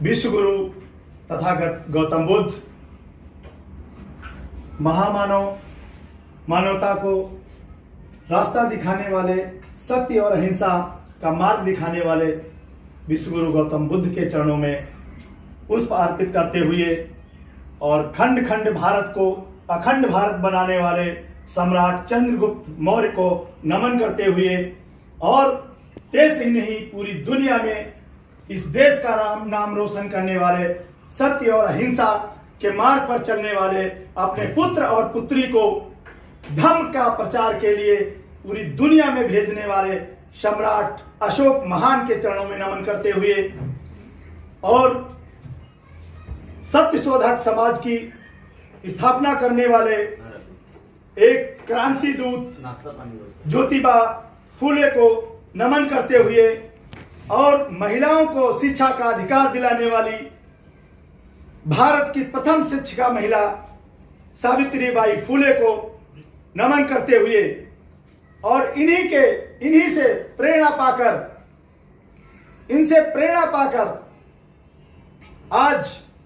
विश्व गुरु तथागत गौतम बुद्ध महामानव, मानवता को रास्ता दिखाने वाले, सत्य और अहिंसा का मार्ग दिखाने वाले विश्व गुरु गौतम बुद्ध के चरणों में पुष्प अर्पित करते हुए और खंड खंड भारत को अखंड भारत बनाने वाले सम्राट चंद्रगुप्त मौर्य को नमन करते हुए और देश ही नहीं पूरी दुनिया में इस देश का नाम रोशन करने वाले, सत्य और अहिंसा के मार्ग पर चलने वाले अपने पुत्र और पुत्री को धर्म का प्रचार के लिए पूरी दुनिया में भेजने वाले सम्राट अशोक महान के चरणों में नमन करते हुए और सत्य शोधक समाज की स्थापना करने वाले एक क्रांति दूत ज्योतिबा फूले को नमन करते हुए और महिलाओं को शिक्षा का अधिकार दिलाने वाली भारत की प्रथम शिक्षिका महिला सावित्रीबाई फूले को नमन करते हुए और इन्हीं से प्रेरणा पाकर आज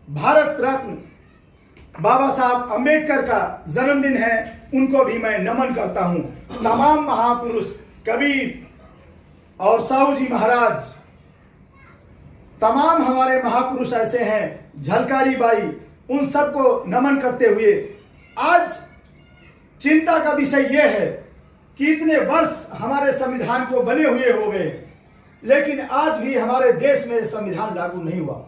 भारत रत्न बाबा साहब अंबेडकर का जन्मदिन है, उनको भी मैं नमन करता हूं। तमाम महापुरुष कबीर और साहू जी महाराज, तमाम हमारे महापुरुष ऐसे हैं, झलकारी बाई, उन सबको नमन करते हुए आज चिंता का विषय यह है कि इतने वर्ष हमारे संविधान को बने हुए हो गए, लेकिन आज भी हमारे देश में संविधान लागू नहीं हुआ।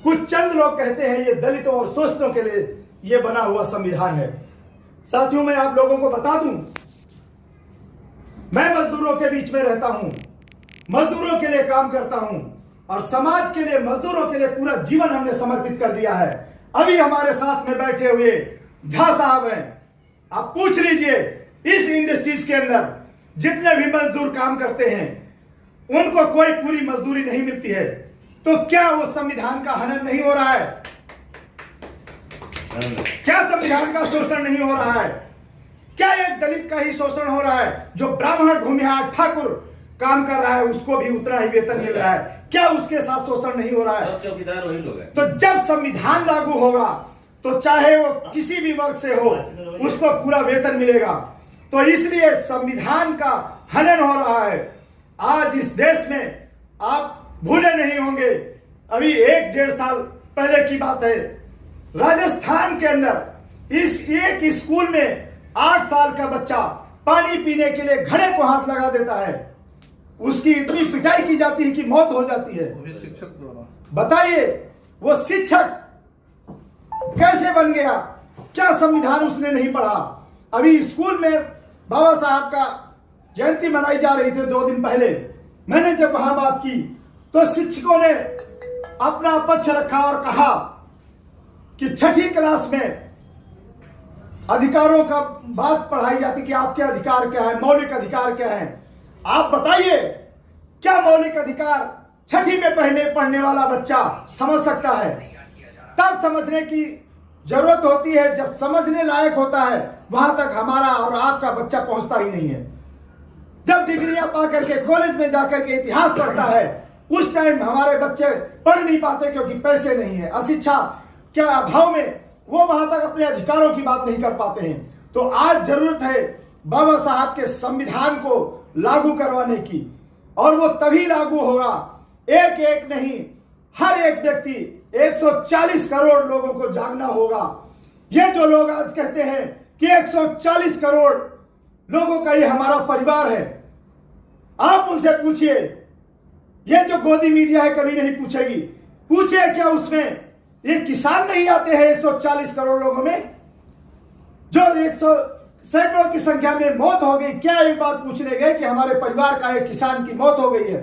कुछ चंद लोग कहते हैं ये दलितों और शोषितों के लिए ये बना हुआ संविधान है। साथियों, मैं आप लोगों को बता दूं, मैं मजदूरों के बीच में रहता हूं, मजदूरों के लिए काम करता हूं और समाज के लिए, मजदूरों के लिए पूरा जीवन हमने समर्पित कर दिया है। अभी हमारे साथ में बैठे हुए झा साहब हैं, आप पूछ लीजिए इस इंडस्ट्रीज के अंदर जितने भी मजदूर काम करते हैं उनको कोई पूरी मजदूरी नहीं मिलती है, तो क्या वो संविधान का हनन नहीं हो रहा है? क्या संविधान का शोषण नहीं हो रहा है? क्या एक दलित का ही शोषण हो रहा है? जो ब्राह्मण, भूमिहार, ठाकुर काम कर रहा है उसको भी उतना ही वेतन मिल रहा है, क्या उसके साथ शोषण नहीं हो रहा है? चौकीदार वही लोग हैं। तो जब संविधान लागू होगा तो चाहे वो किसी भी वर्ग से हो उसको पूरा वेतन मिलेगा। तो इसलिए संविधान का हनन हो रहा है आज इस देश में। आप भूले नहीं होंगे, अभी 1-1.5 साल पहले की बात है, राजस्थान के अंदर इस एक स्कूल में 8 साल का बच्चा पानी पीने के लिए घड़े को हाथ लगा देता है, उसकी इतनी पिटाई की जाती है कि मौत हो जाती है। शिक्षक द्वारा बताइए वो शिक्षक कैसे बन गया? क्या संविधान उसने नहीं पढ़ा? अभी स्कूल में बाबा साहब का जयंती मनाई जा रही थी 2 दिन पहले, मैंने जब वहां बात की तो शिक्षकों ने अपना पक्ष रखा और कहा कि 6ठी क्लास में अधिकारों का बात पढ़ाई जाती कि आपके अधिकार क्या है, मौलिक अधिकार क्या है। आप बताइए क्या मौलिक अधिकार 6ठी में पढ़ने वाला बच्चा समझ सकता है? तब समझने की जरूरत होती है जब समझने लायक होता है, वहां तक हमारा और आपका बच्चा पहुंचता ही नहीं है। जब डिग्रियां पा करके कॉलेज में जाकर के इतिहास पढ़ता है उस टाइम हमारे बच्चे पढ़ नहीं पाते क्योंकि पैसे नहीं है, अशिक्षा के अभाव में वो वहां तक अपने अधिकारों की बात नहीं कर पाते हैं। तो आज जरूरत है बाबा साहब के संविधान को लागू करवाने की, और वो तभी लागू होगा, एक एक नहीं, हर एक व्यक्ति 140 करोड़ लोगों को जागना होगा। ये जो लोग आज कहते हैं कि 140 करोड़ लोगों का ये हमारा परिवार है, आप उनसे पूछिए, ये जो गोदी मीडिया है कभी नहीं पूछेगी, पूछे क्या उसमें ये किसान नहीं आते हैं 140 करोड़ लोगों में? जो 100 सैकड़ों की संख्या में मौत हो गई, क्या एक बात पूछने गए कि हमारे परिवार का एक किसान की मौत हो गई है?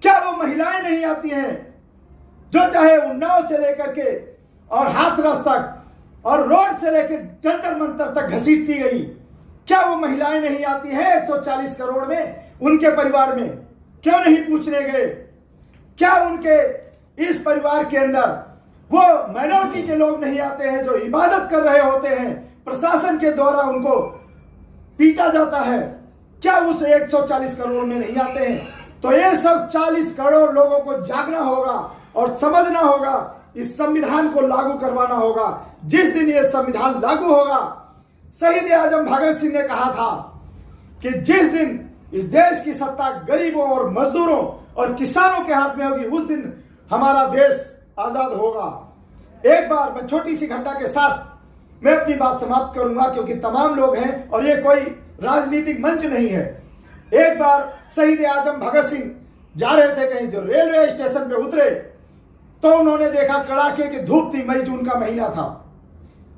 क्या वो महिलाएं नहीं आती हैं जो चाहे उन्नाव से लेकर के और हाथरस तक और रोड से लेकर जंतर मंतर तक घसीटती गई? क्या वो महिलाएं नहीं आती हैं 140 करोड़ में? उनके परिवार में क्यों नहीं पूछने गए? क्या उनके इस परिवार के अंदर वो माइनॉरिटी के लोग नहीं आते हैं जो इबादत कर रहे होते हैं, प्रशासन के द्वारा उनको पीटा जाता है? क्या उस 140 करोड़ में नहीं आते हैं? तो ये सब 40 करोड़ लोगों को जागना होगा और समझना होगा, इस संविधान को लागू करवाना होगा। जिस दिन ये संविधान लागू होगा, शहीद आजम भगत सिंह ने कहा था कि जिस दिन इस देश की सत्ता गरीबों और मजदूरों और किसानों के हाथ में होगी, उस दिन हमारा देश आजाद होगा। एक बार मैं छोटी सी घटना के साथ मैं अपनी बात समाप्त करूंगा, क्योंकि तमाम लोग हैं और ये कोई राजनीतिक मंच नहीं है। एक बार शहीद आजम भगत सिंह जा रहे थे कहीं, जो रेलवे स्टेशन पे उतरे तो उन्होंने देखा कड़ाके की धूप थी, मई जून का महीना था,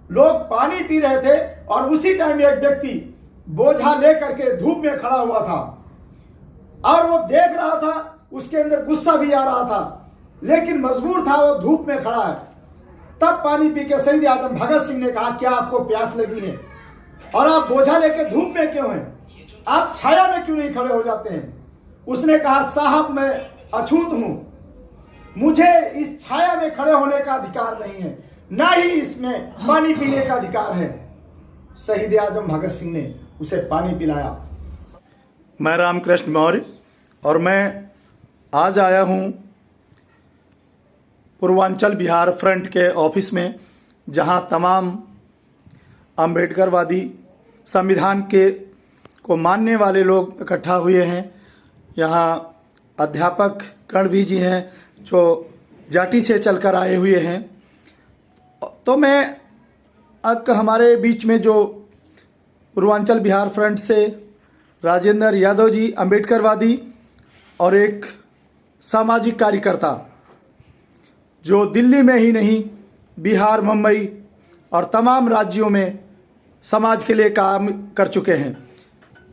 लोग पानी पी रहे थे और उसी टाइम एक व्यक्ति बोझा लेकर के धूप में खड़ा हुआ था और वो देख रहा था, उसके अंदर गुस्सा भी आ रहा था, लेकिन मजबूर था, वो धूप में खड़ा है। तब पानी पी के शहीद आजम भगत सिंह ने कहा, क्या आपको प्यास लगी है और आप बोझा लेके धूप में क्यों हैं? आप छाया में क्यों नहीं खड़े हो जाते हैं? उसने कहा, साहब मैं अछूत हूं, मुझे इस छाया में खड़े होने का अधिकार नहीं है, ना ही इसमें पानी पीने का अधिकार है। शहीद आजम भगत सिंह ने उसे पानी पिलाया। मैं रामकृष्ण मौर्य और मैं आज आया हूं पूर्वांचल बिहार फ्रंट के ऑफिस में, जहां तमाम अम्बेडकरवादी संविधान के को मानने वाले लोग इकट्ठा हुए हैं। यहाँ अध्यापक गण भी जी हैं जो जाटी से चलकर आए हुए हैं। तो मैं हमारे बीच में जो पूर्वांचल बिहार फ्रंट से राजेंद्र यादव जी अम्बेडकरवादी और एक सामाजिक कार्यकर्ता जो दिल्ली में ही नहीं बिहार, मुंबई और तमाम राज्यों में समाज के लिए काम कर चुके हैं।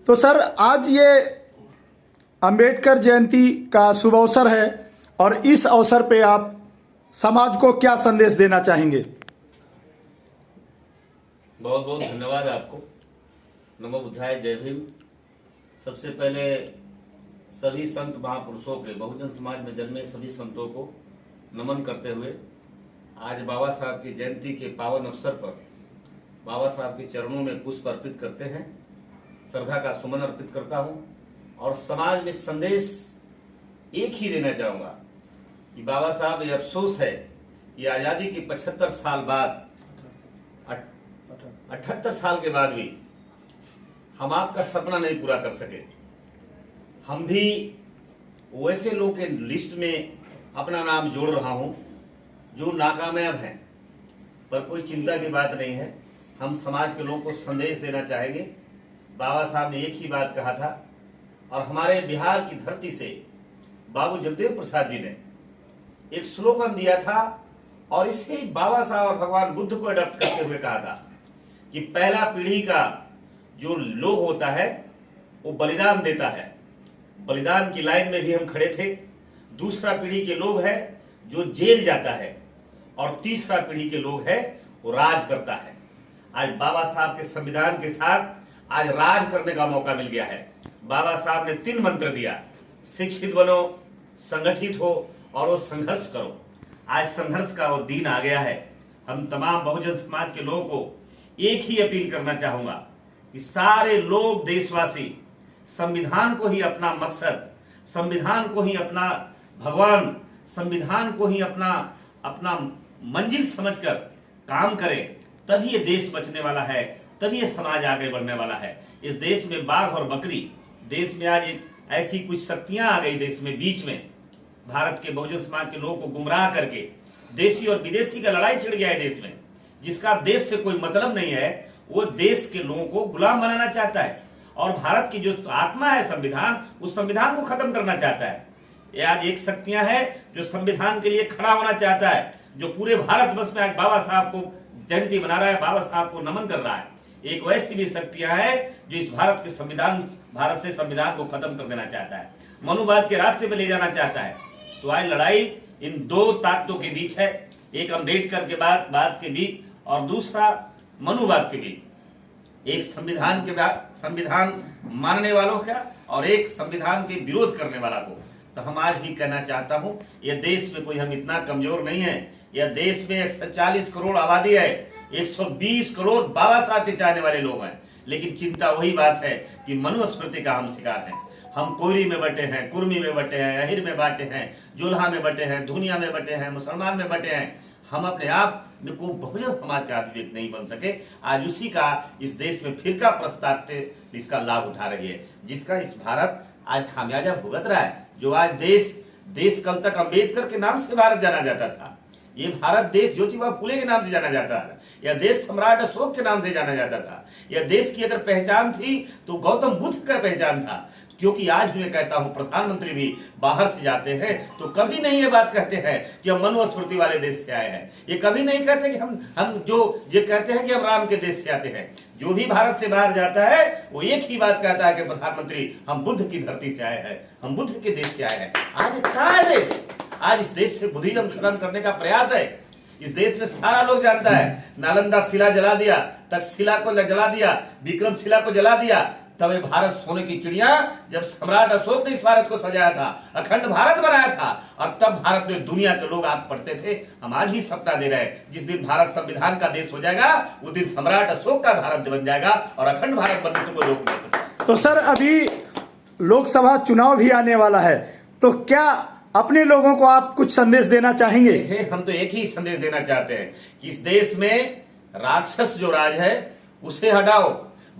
तो सर, आज ये अंबेडकर जयंती का शुभ अवसर है और इस अवसर पे आप समाज को क्या संदेश देना चाहेंगे? बहुत बहुत धन्यवाद आपको। नमो बुद्धाय, जय भीम। सबसे पहले सभी संत महापुरुषों के, बहुजन समाज में जन्मे सभी संतों को नमन करते हुए आज बाबा साहब की जयंती के पावन अवसर पर बाबा साहब के चरणों में पुष्प अर्पित करते हैं, श्रद्धा का सुमन अर्पित करता हूं और समाज में संदेश एक ही देना चाहूंगा कि बाबा साहब, ये अफसोस है कि आजादी के 75 साल बाद, 78 साल के बाद भी हम आपका सपना नहीं पूरा कर सके। हम भी वैसे लोग के लिस्ट में अपना नाम जोड़ रहा हूं जो नाकामयाब हैं, पर कोई चिंता की बात नहीं है। हम समाज के लोगों को संदेश देना चाहेंगे। बाबा साहब ने एक ही बात कहा था और हमारे बिहार की धरती से बाबू जगदेव प्रसाद जी ने एक स्लोगन दिया था और इसे बाबा साहब और भगवान बुद्ध को अडॉप्ट करते हुए कहा था कि पहला पीढ़ी का जो लोग होता है वो बलिदान देता है, बलिदान की लाइन में भी हम खड़े थे। दूसरा पीढ़ी के लोग हैं जो जेल जाता है और तीसरा पीढ़ी के लोग हैं वो राज करता है। आज बाबा साहब के संविधान के साथ आज राज करने का मौका मिल गया है। बाबा साहब ने 3 मंत्र दिया, शिक्षित बनो, संगठित हो और वो संघर्ष करो। आज संघर्ष का वो दिन आ गया है। हम तमाम बहुजन समाज के लोगों को एक ही अपील करना चाहूंगा कि सारे लोग, देशवासी, संविधान को ही अपना मकसद, संविधान को ही अपना भगवान, संविधान को ही अपना मंजिल समझकर काम करें, तभी ये देश बचने वाला है, तभी ये समाज आगे बढ़ने वाला है। इस देश में बाघ और बकरी, देश में आज ऐसी कुछ शक्तियां आ गई देश में, बीच में भारत के बहुजन समाज के लोगों को गुमराह करके देशी और विदेशी का लड़ाई छिड़ गया है देश में। जिसका देश से कोई मतलब नहीं है वो देश के लोगों को गुलाम बनाना चाहता है और भारत की जो आत्मा है संविधान, उस संविधान को खत्म करना चाहता है। ये आज एक शक्तियां है जो संविधान के लिए खड़ा होना चाहता है, जो पूरे भारत वर्ष में आज बाबा साहब को जयंती मना रहा है, बाबा साहब को नमन कर रहा है। एक वैसी भी शक्तियां है जो इस भारत के संविधान, भारत से संविधान को खत्म कर देना चाहता है, मनुवाद के रास्ते पे ले जाना चाहता है। तो आज लड़ाई इन 2 ताकतों के बीच है, एक अम्बेडकर के बात के बीच और दूसरा मनुवाद के बीच। एक संविधान के बाद संविधान मानने वालों का और एक संविधान के विरोध करने वाला को। तो हम आज भी कहना चाहता हूं, यह देश में कोई हम इतना कमजोर नहीं है। यह देश में 140 करोड़ आबादी है, 120 करोड़ बाबा साहब के चाहने वाले लोग हैं, लेकिन चिंता वही बात है कि मनुस्मृति का हम शिकार हैं। हम कोयरी में बटे हैं, कुर्मी में बटे हैं, अहिर में बांटे हैं, जोल्हा में बटे हैं, धुनिया में बटे हैं, मुसलमान में बटे हैं। हम अपने आप को बहुजन समाज के आदमी नहीं बन सके। आज उसी का इस देश में फिरका प्रस्ताव इसका लाभ उठा रही है, जिसका इस भारत आज खामियाजा भुगत रहा है। जो आज देश कल तक अम्बेडकर के नाम से भारत जाना जाता था, ये भारत देश ज्योतिबा फुले के नाम से जाना जाता है, या देश सम्राट अशोक के नाम से जाना जाता था, या देश की अगर पहचान थी तो गौतम बुद्ध का पहचान था। क्योंकि आज मैं कहता हूं प्रधानमंत्री भी बाहर से जाते हैं तो कभी नहीं ये बात कहते हैं कि हम मनुस्मृति वाले देश से आए हैं। ये कभी नहीं कहते कि हम जो ये कहते हैं कि हम राम के देश से आते हैं। जो भी भारत से बाहर जाता है वो एक ही बात कहता है कि प्रधानमंत्री हम बुद्ध की धरती से आए हैं, हम बुद्ध के देश से आए हैं। आज कहां है देश? आज इस देश से बुद्धिज्म खत्म करने का प्रयास है। इस देश में सारा लोग जानता है, नालंदा शिला जला दिया, तक्षशिला को जला दिया, विक्रमशिला को जला दिया। तब ये भारत सोने की चिड़िया, जब सम्राट अशोक ने इस भारत को सजाया था, अखंड भारत बनाया था, और तब भारत में दुनिया के लोग आग पढ़ते थे। हम आज ही सपना दे रहे हैं, जिस दिन भारत संविधान का देश हो जाएगा उस दिन सम्राट अशोक का भारत बन जाएगा और अखंड भारत बनने से कोई रोक नहीं सकता। तो सर, अभी लोकसभा चुनाव भी आने वाला है, तो क्या अपने लोगों को आप कुछ संदेश देना चाहेंगे? हम तो एक ही संदेश देना चाहते हैं कि इस देश में राक्षस जो राज है उसे हटाओ,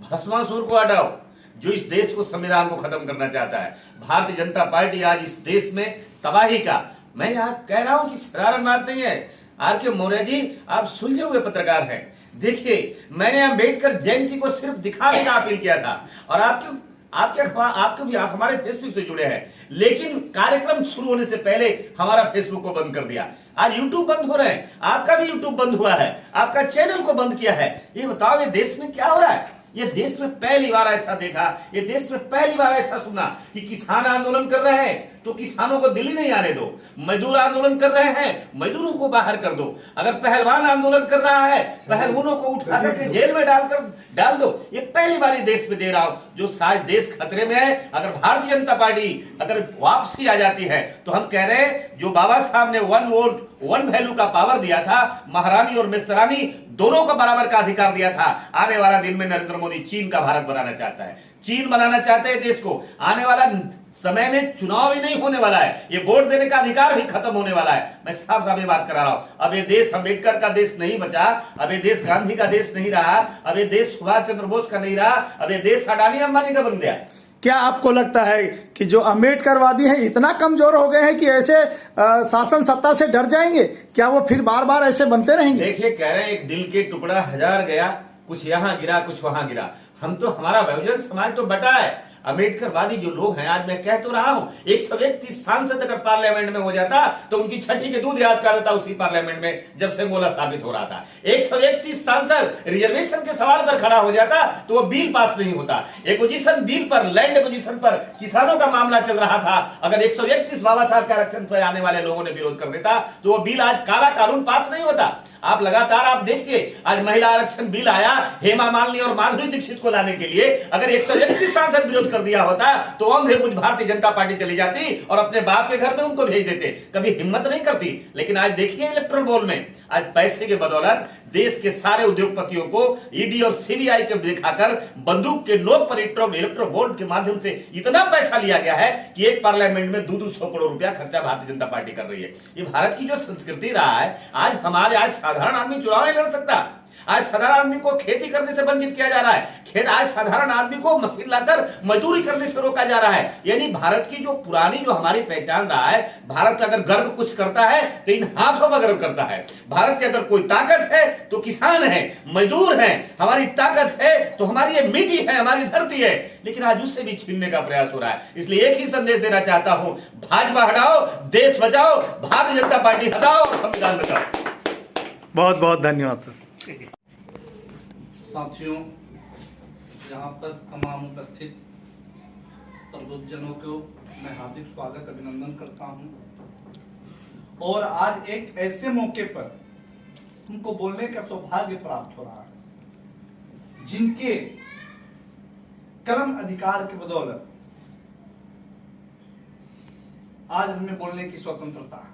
भस्मासुर को हटाओ, जो इस देश को संविधान को खत्म करना चाहता है। भारतीय जनता पार्टी आज इस देश में तबाही का, मैं यहाँ कह रहा हूं कि साधारण बात नहीं है। आर.के. मौर्य जी, आप सुलझे हुए पत्रकार हैं। देखिए, मैंने अम्बेडकर जयंती को सिर्फ दिखाने का अपील किया था, और आपके भी आप हमारे फेसबुक से जुड़े हैं, लेकिन कार्यक्रम शुरू होने से पहले हमारा फेसबुक को बंद कर दिया। आज यूट्यूब बंद हो रहे हैं, आपका भी यूट्यूब बंद हुआ है, आपका चैनल को बंद किया है। ये बताओ, ये देश में क्या हो रहा है? ये देश में पहली बार ऐसा देखा, ये देश में पहली बार ऐसा सुना कि किसान आंदोलन कर रहे हैं तो किसानों को दिल्ली नहीं आने दो, मजदूर आंदोलन कर रहे हैं मजदूरों को बाहर कर दो, अगर पहलवान आंदोलन कर रहा है पहलवानों को उठा करके जेल में डाल दो। ये पहली बार देश में दे रहा हूं, जो साज देश खतरे में है। अगर भारतीय जनता पार्टी अगर वापसी आ जाती है तो हम कह रहे हैं, जो बाबा साहब ने 1 वोट 1 वैल्यू का पावर दिया था, महारानी और मिस्त्रानी दोनों को बराबर का अधिकार दिया था। आने वाला दिन में नरेंद्र मोदी चीन का भारत बनाना चाहता है, चीन बनाना चाहते हैं देश को। आने वाला समय में चुनाव ही नहीं होने वाला है, ये वोट देने का अधिकार भी खत्म होने वाला है। मैं साफ साफ ये बात करा रहा हूं। अब ये देश अम्बेडकर का देश नहीं बचा, अब ये देश गांधी का देश नहीं रहा, अब ये देश सुभाष चंद्र बोस का नहीं रहा, अब ये देश अडानी अंबानी का बन गया। क्या आपको लगता है कि जो अम्बेडकरवादी हैं इतना कमजोर हो गए हैं कि ऐसे शासन सत्ता से डर जाएंगे? क्या वो फिर बार बार ऐसे बनते रहेंगे? देखिए, कह रहे हैं एक दिल के टुकड़ा हजार गया, कुछ यहाँ गिरा कुछ वहां गिरा। हम तो, हमारा बहुजन समाज तो बटा है। अम्बेडकरवादी जो लोग हैं, आज मैं कह तो रहा हूं, 131 सांसद अगर पार्लियामेंट में हो जाता तो उनकी छठी के दूध याद कर देता उसी पार्लियामेंट में जब से मोला साबित हो रहा था। 131 सांसद रिजर्वेशन के सवाल पर खड़ा हो जाता तो वो बिल पास नहीं होता। एक्विजिशन बिल पर, लैंड एक्विजिशन पर किसानों का मामला चल रहा था, अगर 131 बाबा साहब के आरक्षण पर आने वाले लोगों ने विरोध कर देता तो वो बिल आज काला कानून पास नहीं होता। आप लगातार आप देखिए, आज महिला आरक्षण बिल आया हेमा मालिनी और माधुरी दीक्षित को लाने के लिए, अगर 131 सांसद विरोध कर दिया होता तो अंधे कुछ भारतीय जनता पार्टी चली जाती और अपने बाप के घर में उनको भेज देते। कभी हिम्मत नहीं करती। लेकिन आज देखिए, इलेक्ट्रल बोल में आज पैसे के बदौलत देश के सारे उद्योगपतियों को ईडी और सीबीआई के दिखाकर बंदूक के नोक पर इलेक्ट्रल बोर्ड के माध्यम से इतना पैसा लिया गया है कि एक पार्लियामेंट में 200 करोड़ रुपया खर्चा भारतीय जनता पार्टी कर रही है। ये भारत की जो संस्कृति रहा है, आज साधारण आदमी चुनाव नहीं लड़ सकता। आज साधारण आदमी को खेती करने से वंचित किया जा रहा है। आज साधारण आदमी को मशीन लाकर मजदूरी करने से रोका जा रहा है। यानी भारत की जो पुरानी जो हमारी पहचान रहा है, भारत अगर गर्व कुछ करता है तो इन हाथों में गर्व करता है। भारत की अगर कोई ताकत है तो किसान है, मजदूर है, हमारी ताकत है तो हमारी ये मिट्टी है, हमारी धरती है। लेकिन आज उससे भी छीनने का प्रयास हो रहा है। इसलिए एक ही संदेश देना चाहता हूं, भाजपा हटाओ, देश बचाओ, भारतीय जनता पार्टी हटाओ और संविधान बचाओ। बहुत बहुत धन्यवाद सर। साथियों, यहाँ पर तमाम उपस्थित प्रबुद्धजनों को मैं हार्दिक स्वागत अभिनंदन करता हूँ। और आज एक ऐसे मौके पर उनको बोलने का सौभाग्य प्राप्त हो रहा है जिनके कलम अधिकार की बदौलत आज हमें बोलने की स्वतंत्रता है।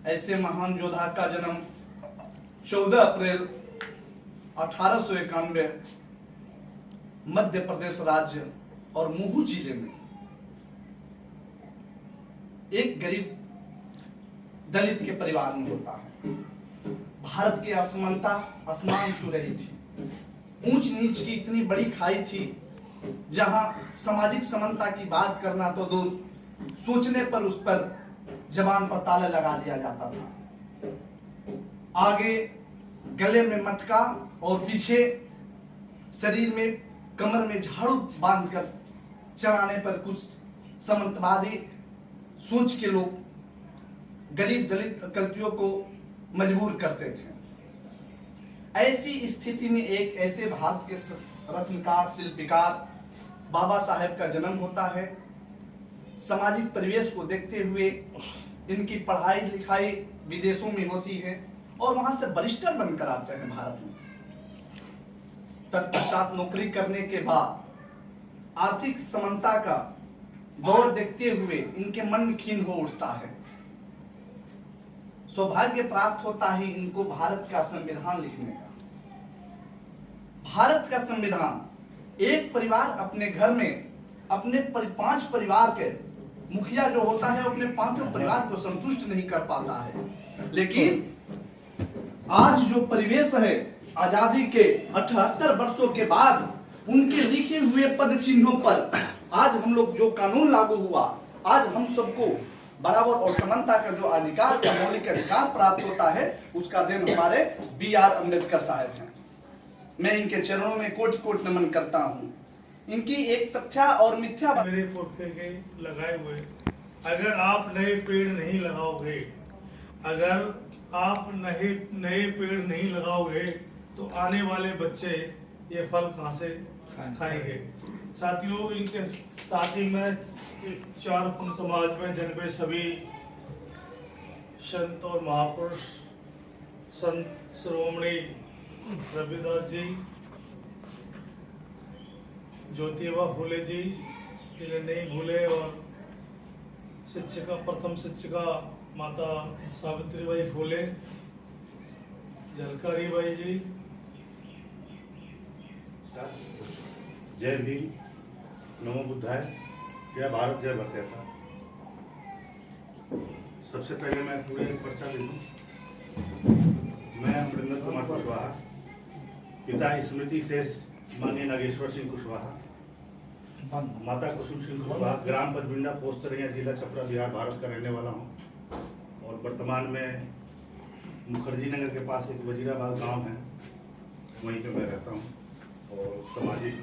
ऐसे महान योद्धा का जन्म 14 अप्रैल 1891 मध्य प्रदेश राज्य और मुहू जिले में एक गरीब दलित के परिवार में होता है। भारत की असमानता आसमान छू रही थी। ऊंच नीच की इतनी बड़ी खाई थी, जहां सामाजिक समानता की बात करना तो दूर, सोचने पर उस पर जबान पर ताला लगा दिया जाता था। आगे गले में मटका और पीछे शरीर में कमर में झाड़ू बांधकर चलाने पर कुछ सामंतवादी सोच के लोग गरीब दलित कल्पियों को मजबूर करते थे। ऐसी स्थिति में एक ऐसे भारत के रत्नकार शिल्पकार बाबा साहेब का जन्म होता है। सामाजिक परिवेश को देखते हुए इनकी पढ़ाई लिखाई विदेशों में होती है और वहां से बैरिस्टर बनकर आते हैं भारत में। तत्पश्चात नौकरी करने के बाद आर्थिक समानता का दौर देखते हुए इनके मन में खीन हो उठता है। सौभाग्य प्राप्त होता है इनको भारत का संविधान लिखने का। भारत का संविधान एक परिवार अपने घर में अपने 5 परिवार के मुखिया जो होता है अपने 5 परिवार को संतुष्ट नहीं कर पाता है। लेकिन आज जो परिवेश है आजादी के 78 वर्षों के बाद उनके लिखे हुए पद चिन्हों पर आज हम लोग जो कानून लागू हुआ, आज हम सबको बराबर और समानता का जो अधिकार का मौलिक अधिकार प्राप्त होता है, उसका देन हमारे B.R. अम्बेडकर साहब हैं। मैं इनके चरणों में कोटि कोटि नमन करता हूँ। इनकी एक तथ्य और मिथ्या मेरे पुरखे के लगाए हुए, अगर आप नए पेड़ नहीं लगाओगे, अगर आप नए पेड़ नहीं लगाओगे तो आने वाले बच्चे ये फल कहाँ से खाएंगे। साथियों, इनके साथ ही में 4 पुन समाज में जन्मे सभी संत और महापुरुष, संत श्रोमणी रविदास जी, ज्योतिबा फूले जी, इन्हें नहीं भूले, और शिक्षिका प्रथम शिक्षिका माता सावित्रीबाई फूले, झलकारी बाई जी। जय भीम, नमो बुद्धाय, जय भारत, जय भरतैया। सबसे पहले मैं पूरे पर्चा दे दूं। मैं अमरिंदर कुमार कुशवाहा, पिता स्मृति शेष माननीय नागेश्वर सिंह कुशवाहा, माता कुसुम सिंह कुशवाहा, ग्राम पदबिंडा, पोस्ट तरैया, जिला छपरा, बिहार, भारत का रहने वाला हूँ। और वर्तमान में मुखर्जी नगर के पास एक वजीराबाद गांव है, वहीं पे मैं रहता हूँ और सामाजिक